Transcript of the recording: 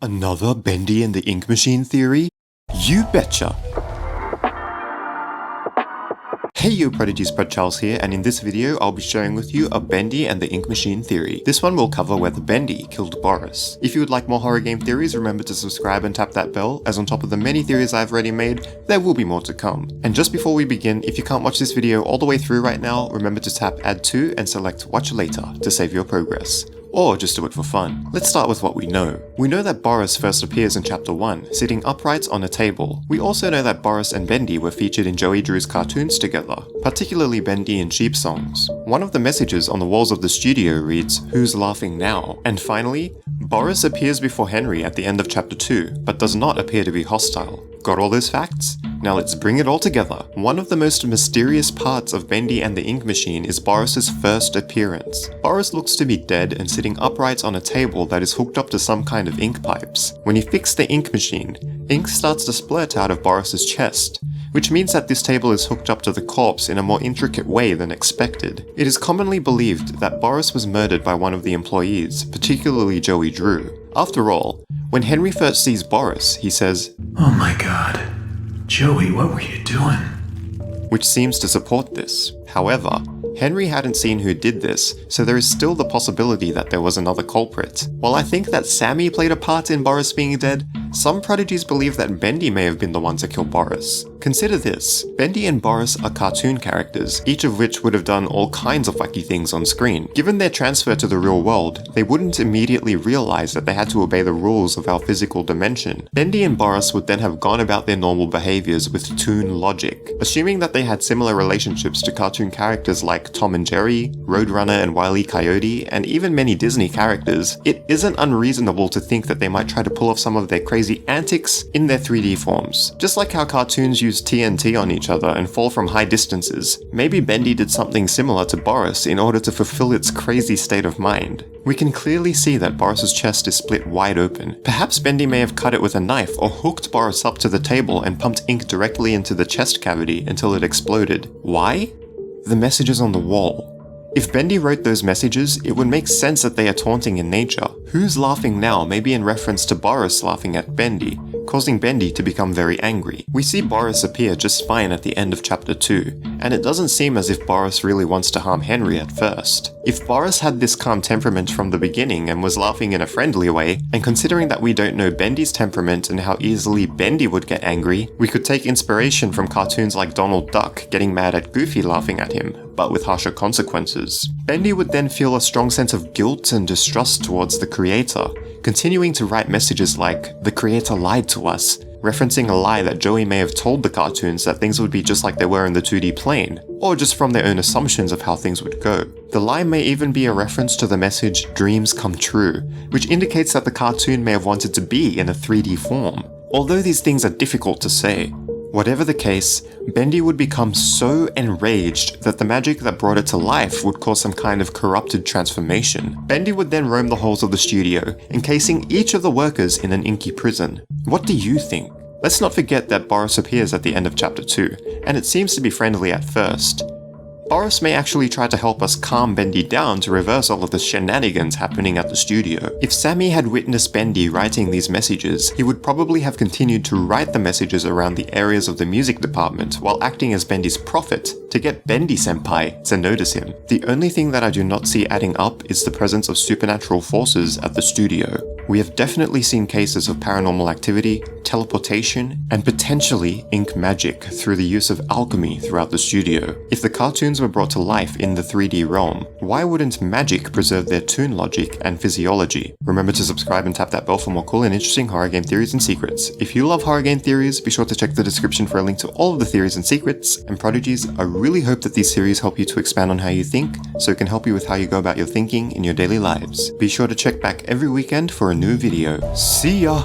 Another Bendy and the Ink Machine theory? You betcha! Hey yo Prodigy Spread Charles here, and in this video I'll be sharing with you a Bendy and the Ink Machine theory. This one will cover whether Bendy killed Boris. If you would like more horror game theories, remember to subscribe and tap that bell, as on top of the many theories I've already made, there will be more to come. And just before we begin, if you can't watch this video all the way through right now, remember to tap Add To and select Watch Later to save your progress. Or just do it for fun. Let's start with what we know. We know that Boris first appears in Chapter 1, sitting upright on a table. We also know that Boris and Bendy were featured in Joey Drew's cartoons together, particularly Bendy in Sheep Songs. One of the messages on the walls of the studio reads, "Who's laughing now?" And finally, Boris appears before Henry at the end of Chapter 2, but does not appear to be hostile. Got all those facts? Now let's bring it all together. One of the most mysterious parts of Bendy and the Ink Machine is Boris's first appearance. Boris looks to be dead and sitting upright on a table that is hooked up to some kind of ink pipes. When you fix the ink machine, ink starts to splurt out of Boris's chest, which means that this table is hooked up to the corpse in a more intricate way than expected. It is commonly believed that Boris was murdered by one of the employees, particularly Joey Drew. After all, when Henry first sees Boris, he says, "Oh my god, Joey, what were you doing?" which seems to support this. However, Henry hadn't seen who did this, so there is still the possibility that there was another culprit. While I think that Sammy played a part in Boris being dead, some prodigies believe that Bendy may have been the one to kill Boris. Consider this, Bendy and Boris are cartoon characters, each of which would have done all kinds of wacky things on screen. Given their transfer to the real world, they wouldn't immediately realize that they had to obey the rules of our physical dimension. Bendy and Boris would then have gone about their normal behaviors with toon logic. Assuming that they had similar relationships to cartoon characters like Tom and Jerry, Roadrunner and Wile E. Coyote, and even many Disney characters, it isn't unreasonable to think that they might try to pull off some of their crazy antics in their 3D forms. Just like how cartoons use TNT on each other and fall from high distances, maybe Bendy did something similar to Boris in order to fulfill its crazy state of mind. We can clearly see that Boris's chest is split wide open. Perhaps Bendy may have cut it with a knife or hooked Boris up to the table and pumped ink directly into the chest cavity until it exploded. Why? The messages on the wall. If Bendy wrote those messages, it would make sense that they are taunting in nature. Who's laughing now may be in reference to Boris laughing at Bendy, causing Bendy to become very angry. We see Boris appear just fine at the end of Chapter 2, and it doesn't seem as if Boris really wants to harm Henry at first. If Boris had this calm temperament from the beginning and was laughing in a friendly way, and considering that we don't know Bendy's temperament and how easily Bendy would get angry, we could take inspiration from cartoons like Donald Duck getting mad at Goofy laughing at him, but with harsher consequences. Bendy would then feel a strong sense of guilt and distrust towards the creator, continuing to write messages like, "The creator lied to us," referencing a lie that Joey may have told the cartoons that things would be just like they were in the 2D plane, or just from their own assumptions of how things would go. The lie may even be a reference to the message, "Dreams come true," which indicates that the cartoon may have wanted to be in a 3D form. Although these things are difficult to say, whatever the case, Bendy would become so enraged that the magic that brought it to life would cause some kind of corrupted transformation. Bendy would then roam the halls of the studio, encasing each of the workers in an inky prison. What do you think? Let's not forget that Boris appears at the end of Chapter 2, and it seems to be friendly at first. Boris may actually try to help us calm Bendy down to reverse all of the shenanigans happening at the studio. If Sammy had witnessed Bendy writing these messages, he would probably have continued to write the messages around the areas of the music department while acting as Bendy's prophet to get Bendy-senpai to notice him. The only thing that I do not see adding up is the presence of supernatural forces at the studio. We have definitely seen cases of paranormal activity, teleportation, and potentially ink magic through the use of alchemy throughout the studio. If the cartoons were brought to life in the 3D realm, why wouldn't magic preserve their toon logic and physiology? Remember to subscribe and tap that bell for more cool and interesting horror game theories and secrets. If you love horror game theories, be sure to check the description for a link to all of the theories and secrets. And prodigies, I really hope that these series help you to expand on how you think, so it can help you with how you go about your thinking in your daily lives. Be sure to check back every weekend for a new video. See ya!